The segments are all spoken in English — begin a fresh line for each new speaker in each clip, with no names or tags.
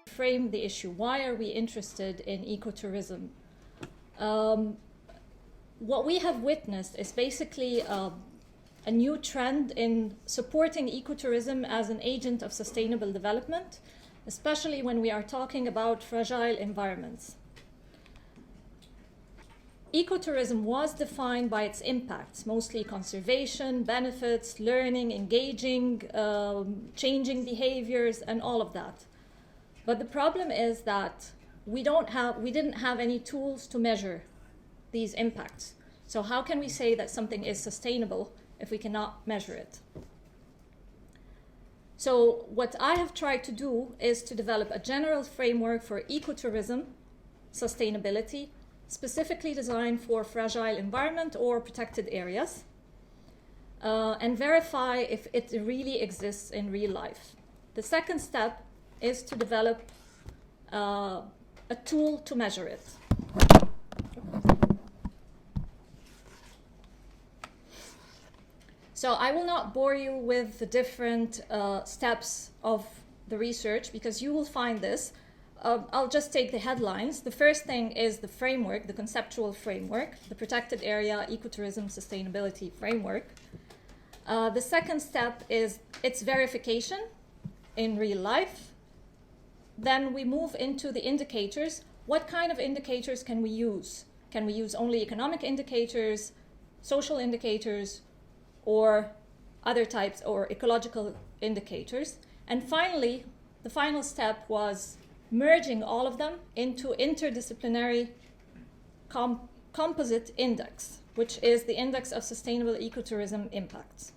frame the issue. Why are we interested in ecotourism? What we have witnessed is basically a new trend in supporting ecotourism as an agent of sustainable development, especially when we are talking about fragile environments. Ecotourism was defined by its impacts, mostly conservation, benefits, learning, engaging, changing behaviors, and all of that. But the problem is that we didn't have any tools to measure these impacts. So how can we say that something is sustainable if we cannot measure it? So what I have tried to do is to develop a general framework for ecotourism sustainability, specifically designed for fragile environment or protected areas, and verify if it really exists in real life. The second step is to develop a tool to measure it. So I will not bore you with the different steps of the research because you will find this. I'll just take the headlines. The first thing is the framework, the conceptual framework, the protected area ecotourism sustainability framework. The second step is its verification in real life. Then we move into the indicators. What kind of indicators can we use? Can we use only economic indicators, social indicators, or other types or ecological indicators? And finally, the final step was merging all of them into interdisciplinary composite index, which is the Index of Sustainable Ecotourism Impacts.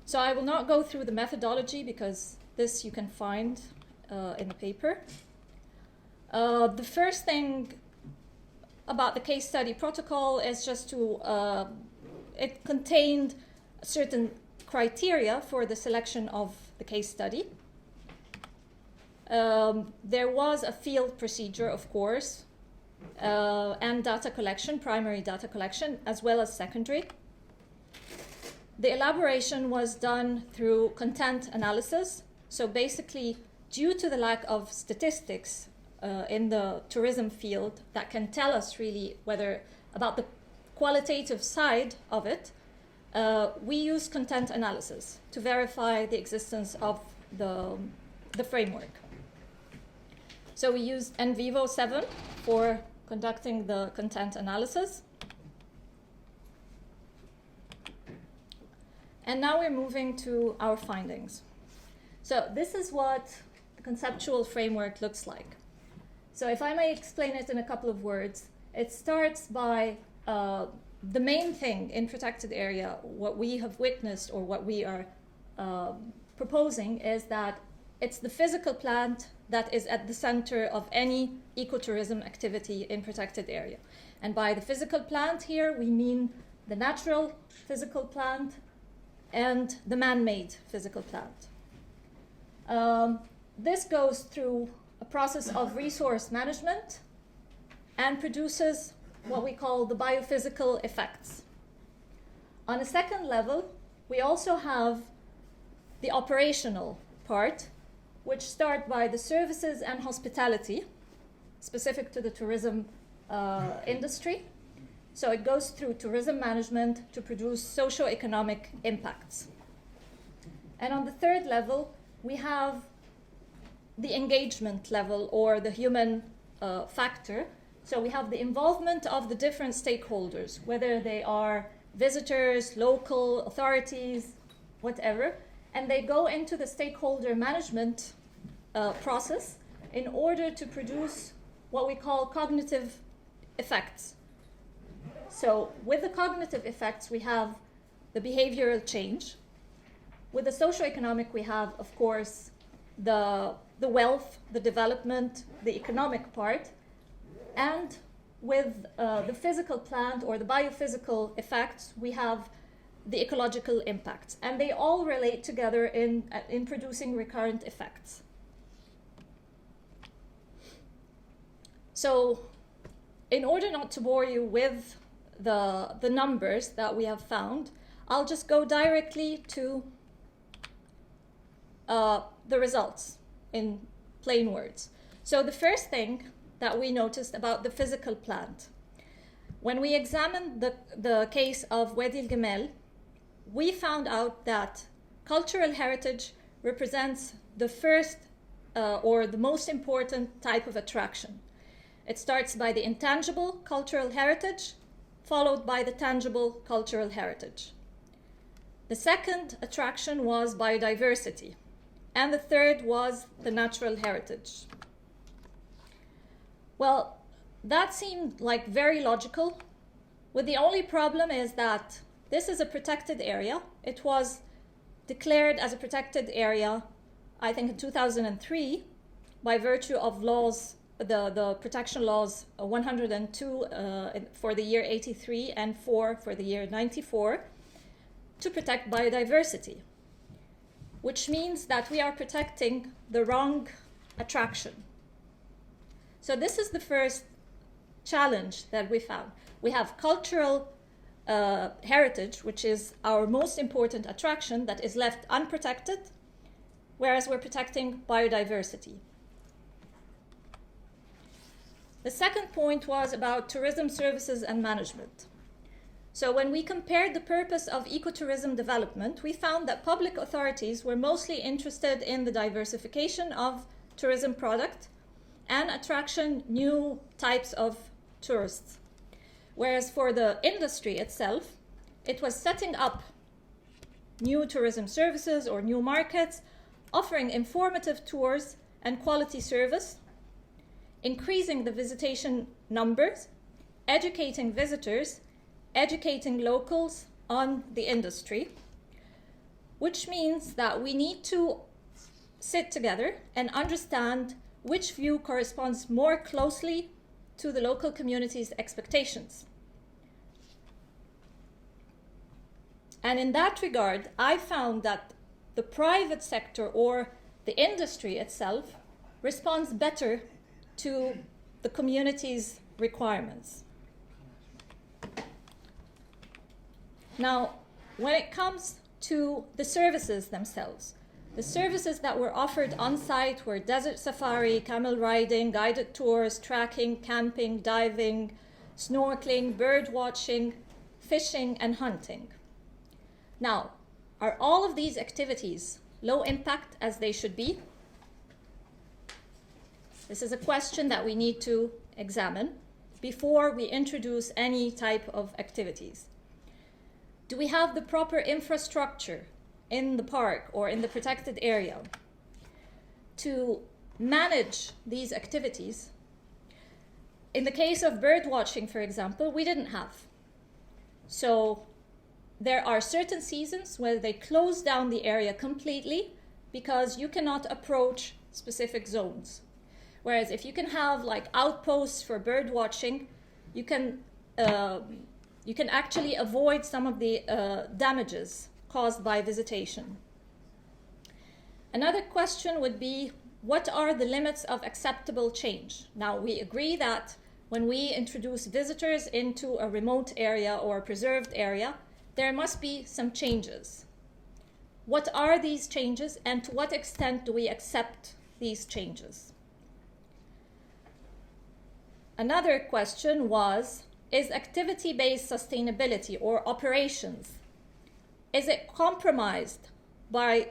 So I will not go through the methodology because this you can find in the paper. The first thing about the case study protocol is just to, it contained certain criteria for the selection of the case study. There was a field procedure, of course, and data collection, primary data collection, as well as secondary. The elaboration was done through content analysis. So basically, due to the lack of statistics in the tourism field that can tell us really whether about the qualitative side of it, we use content analysis to verify the existence of the framework. So we used NVivo 7 for conducting the content analysis. And now we're moving to our findings. So this is what the conceptual framework looks like. So if I may explain it in a couple of words, it starts by the main thing in protected area, what we have witnessed or what we are proposing is that it's the physical plant that is at the center of any ecotourism activity in protected area. And by the physical plant here, we mean the natural physical plant and the man-made physical plant. This goes through a process of resource management and produces what we call the biophysical effects. On a second level, we also have the operational part, which start by the services and hospitality, specific to the tourism industry. So it goes through tourism management to produce socio-economic impacts. And on the third level, we have the engagement level or the human factor. So we have the involvement of the different stakeholders, whether they are visitors, local authorities, whatever, and they go into the stakeholder management process in order to produce what we call cognitive effects. So with the cognitive effects, we have the behavioral change. With the socioeconomic, we have, of course, the wealth, the development, the economic part. And with the physical plant or the biophysical effects, we have the ecological impacts. And they all relate together in producing recurrent effects. So in order not to bore you with the numbers that we have found, I'll just go directly to the results. in plain words. So the first thing that we noticed about the physical plant, when we examined the case of Wadi al-Gamal, we found out that cultural heritage represents the first or the most important type of attraction. It starts by the intangible cultural heritage, followed by the tangible cultural heritage. The second attraction was biodiversity, and the third was the natural heritage. Well, that seemed like very logical, but the only problem is that this is a protected area. It was declared as a protected area, I think in 2003, by virtue of laws, the protection laws 102 for the year 83 and 4 for the year 94, to protect biodiversity, which means that we are protecting the wrong attraction. So this is the first challenge that we found. We have cultural heritage, which is our most important attraction, that is left unprotected, whereas we're protecting biodiversity. The second point was about tourism services and management. So when we compared the purpose of ecotourism development, we found that public authorities were mostly interested in the diversification of tourism product and attraction new types of tourists. Whereas for the industry itself, it was setting up new tourism services or new markets, offering informative tours and quality service, increasing the visitation numbers, educating visitors, educating locals on the industry, which means that we need to sit together and understand which view corresponds more closely to the local community's expectations. And in that regard, I found that the private sector or the industry itself responds better to the community's requirements. Now, when it comes to the services themselves, the services that were offered on site were desert safari, camel riding, guided tours, trekking, camping, diving, snorkeling, bird watching, fishing, and hunting. Now, are all of these activities low impact as they should be? This is a question that we need to examine before we introduce any type of activities. Do we have the proper infrastructure in the park or in the protected area to manage these activities? In the case of bird watching, for example, we didn't have. So there are certain seasons where they close down the area completely because you cannot approach specific zones. Whereas if you can have like outposts for bird watching, you can actually avoid some of the damages caused by visitation. Another question would be, what are the limits of acceptable change? Now, we agree that when we introduce visitors into a remote area or a preserved area, there must be some changes. What are these changes, and to what extent do we accept these changes? Another question was, is activity-based sustainability or operations, is it compromised by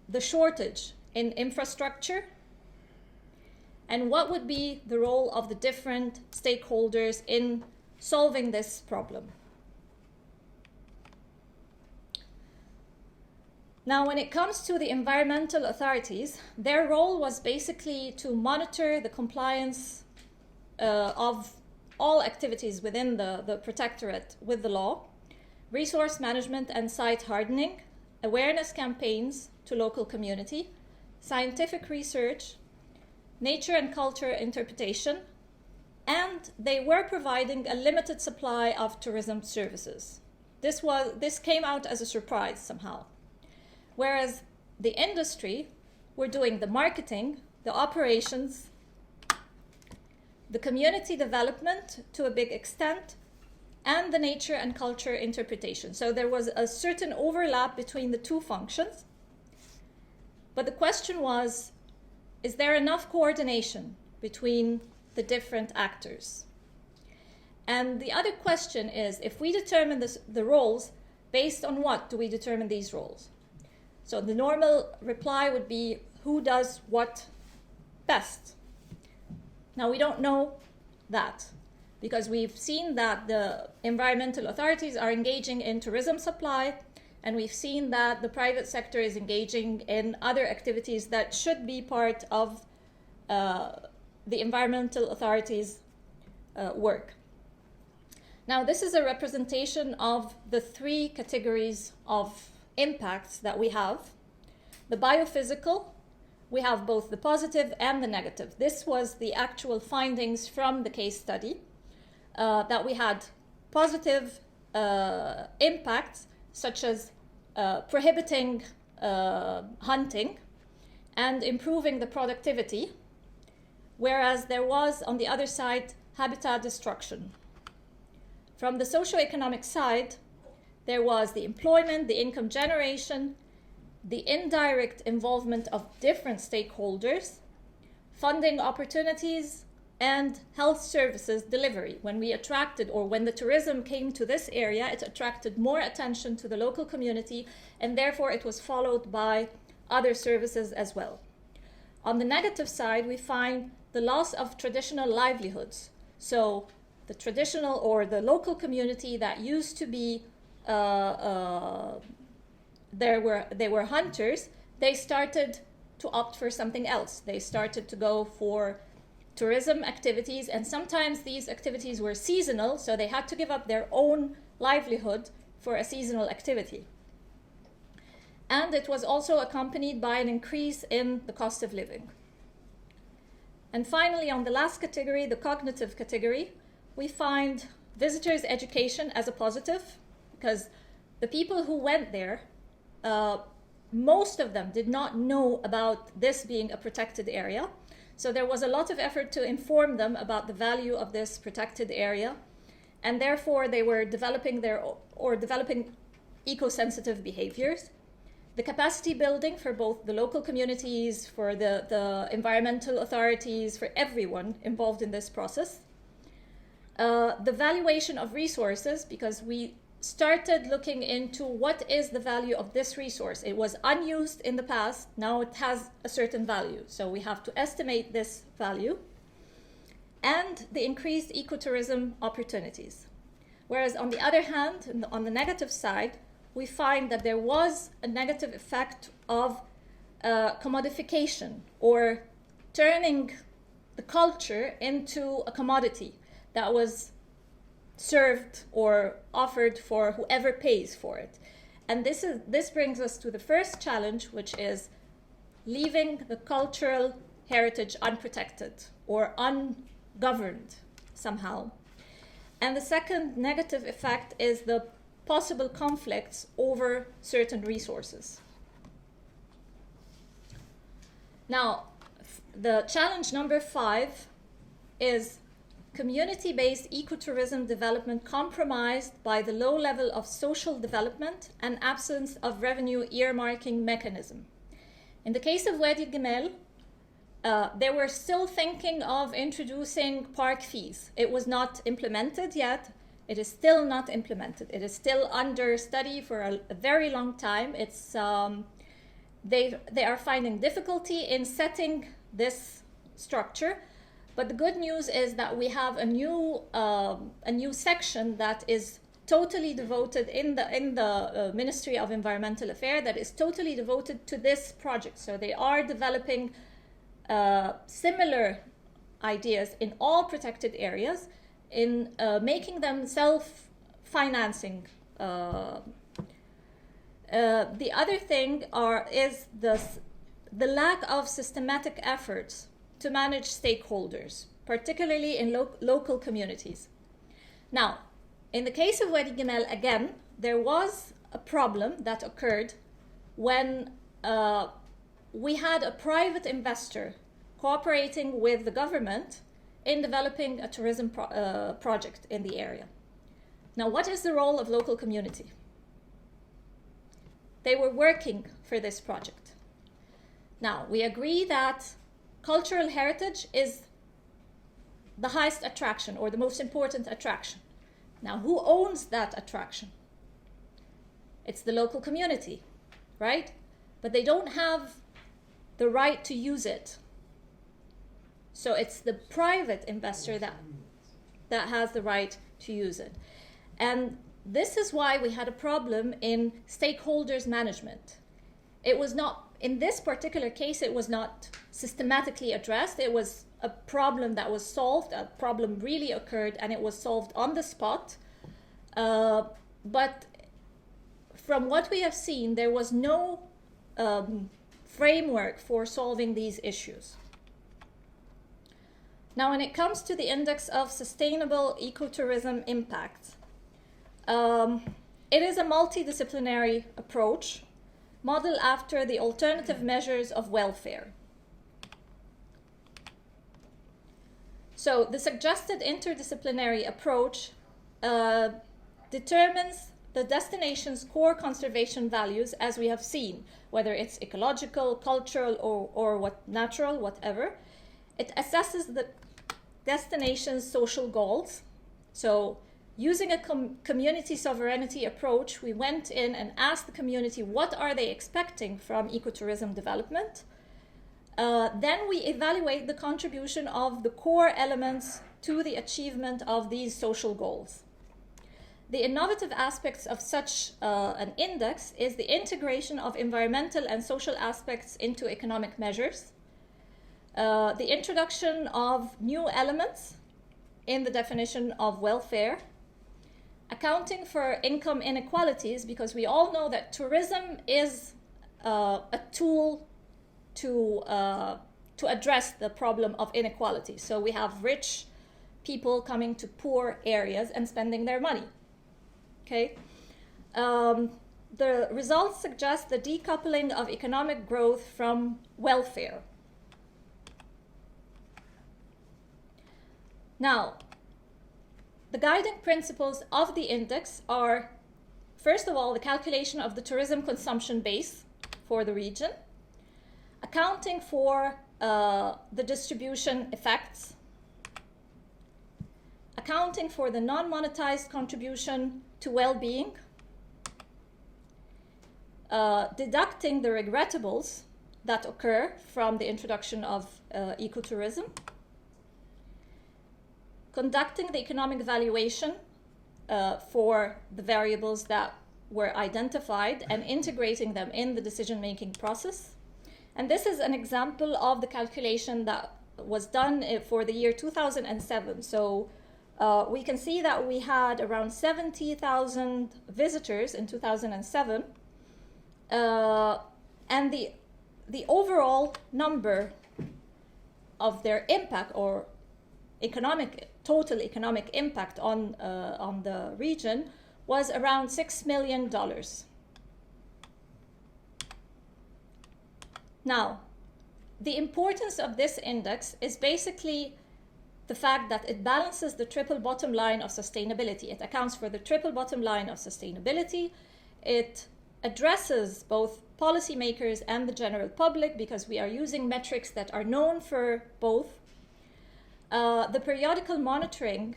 the shortage in infrastructure? And what would be the role of the different stakeholders in solving this problem? Now, when it comes to the environmental authorities, their role was basically to monitor the compliance of all activities within the protectorate with the law, resource management and site hardening, awareness campaigns to local community, scientific research, nature and culture interpretation, and they were providing a limited supply of tourism services. This came out as a surprise somehow. Whereas the industry were doing the marketing, the operations, the community development to a big extent, and the nature and culture interpretation. So there was a certain overlap between the two functions. But the question was, is there enough coordination between the different actors? And the other question is, if we determine the roles, based on what do we determine these roles? So the normal reply would be, who does what best? Now, we don't know that, because we've seen that the environmental authorities are engaging in tourism supply, and we've seen that the private sector is engaging in other activities that should be part of the environmental authorities' work. Now, this is a representation of the three categories of impacts that we have. The biophysical, we have both the positive and the negative. This was the actual findings from the case study, that we had positive impacts, such as prohibiting hunting and improving the productivity, whereas there was, on the other side, habitat destruction. From the socioeconomic side, there was the employment, the income generation, the indirect involvement of different stakeholders, funding opportunities, and health services delivery. When we attracted, or when the tourism came to this area, it attracted more attention to the local community, and therefore it was followed by other services as well. On the negative side, we find the loss of traditional livelihoods. So the traditional or the local community that used to be, they were hunters, they started to opt for something else. They started to go for tourism activities, and sometimes these activities were seasonal, so they had to give up their own livelihood for a seasonal activity. And it was also accompanied by an increase in the cost of living. And finally, on the last category, the cognitive category, we find visitors' education as a positive, because the people who went there, most of them did not know about this being a protected area. So there was a lot of effort to inform them about the value of this protected area, and therefore they were developing eco-sensitive behaviors. The capacity building for both the local communities, for the environmental authorities, for everyone involved in this process. The valuation of resources, because we started looking into what is the value of this resource. It was unused in the past, now it has a certain value. So we have to estimate this value. And the increased ecotourism opportunities. Whereas on the other hand, on the negative side, we find that there was a negative effect of commodification, or turning the culture into a commodity that was served or offered for whoever pays for it. And this brings us to the first challenge, which is leaving the cultural heritage unprotected or ungoverned somehow. And the second negative effect is the possible conflicts over certain resources. Now, the challenge number 5 is community-based ecotourism development compromised by the low level of social development and absence of revenue earmarking mechanism. In the case of Wadi Gimel, they were still thinking of introducing park fees. It was not implemented yet. It is still not implemented. It is still under study for a very long time. It's they are finding difficulty in setting this structure. But the good news is that we have a new section that is totally devoted in the Ministry of Environmental Affairs, that is totally devoted to this project. So they are developing similar ideas in all protected areas, in making them self-financing. The other thing is the lack of systematic efforts to manage stakeholders, particularly in local communities. Now, in the case of Wadi Gimel, again, there was a problem that occurred when we had a private investor cooperating with the government in developing a tourism project in the area. Now, what is the role of local community? They were working for this project. Now, we agree that cultural heritage is the highest attraction or the most important attraction. Now, who owns that attraction? It's the local community, right? But they don't have the right to use it. So it's the private investor that has the right to use it. And this is why we had a problem in stakeholders management. It was not, in this particular case, it was not systematically addressed. It was a problem that was solved, a problem really occurred, and it was solved on the spot. But from what we have seen, there was no framework for solving these issues. Now, when it comes to the Index of Sustainable Ecotourism Impact, it is a multidisciplinary approach modeled after the alternative measures of welfare. So the suggested interdisciplinary approach determines the destination's core conservation values, as we have seen, whether it's ecological, cultural, or natural, whatever. It assesses the destination's social goals. So using a community sovereignty approach, we went in and asked the community what are they expecting from ecotourism development. Then we evaluate the contribution of the core elements to the achievement of these social goals. The innovative aspects of such an index is the integration of environmental and social aspects into economic measures, the introduction of new elements in the definition of welfare, accounting for income inequalities, because we all know that tourism is a tool to address the problem of inequality. So we have rich people coming to poor areas and spending their money. Okay. The results suggest the decoupling of economic growth from welfare. Now, the guiding principles of the index are, first of all, the calculation of the tourism consumption base for the region, accounting for the distribution effects, accounting for the non-monetized contribution to well-being, deducting the regrettables that occur from the introduction of ecotourism, conducting the economic valuation for the variables that were identified and integrating them in the decision-making process. And this is an example of the calculation that was done for the year 2007. So we can see that we had around 70,000 visitors in 2007. And the overall number of their impact or total economic impact on the region was around $6 million. Now, the importance of this index is basically the fact that it balances the triple bottom line of sustainability. It accounts for the triple bottom line of sustainability. It addresses both policymakers and the general public because we are using metrics that are known for both. The periodical monitoring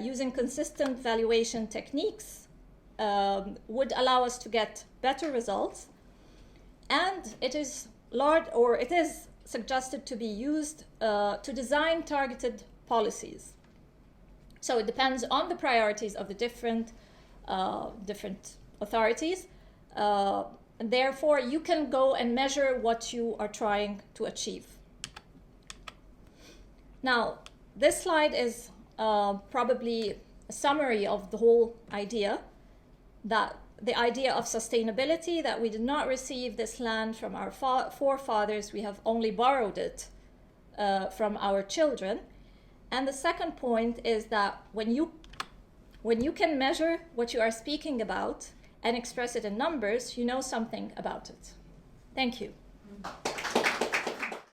using consistent valuation techniques would allow us to get better results. And it is suggested to be used to design targeted policies. So it depends on the priorities of the different authorities. And therefore, you can go and measure what you are trying to achieve. Now, this slide is probably a summary of the whole idea, that the idea of sustainability, that we did not receive this land from our forefathers, we have only borrowed it from our children. And the second point is that when you can measure what you are speaking about and express it in numbers, you know something about it. Thank you.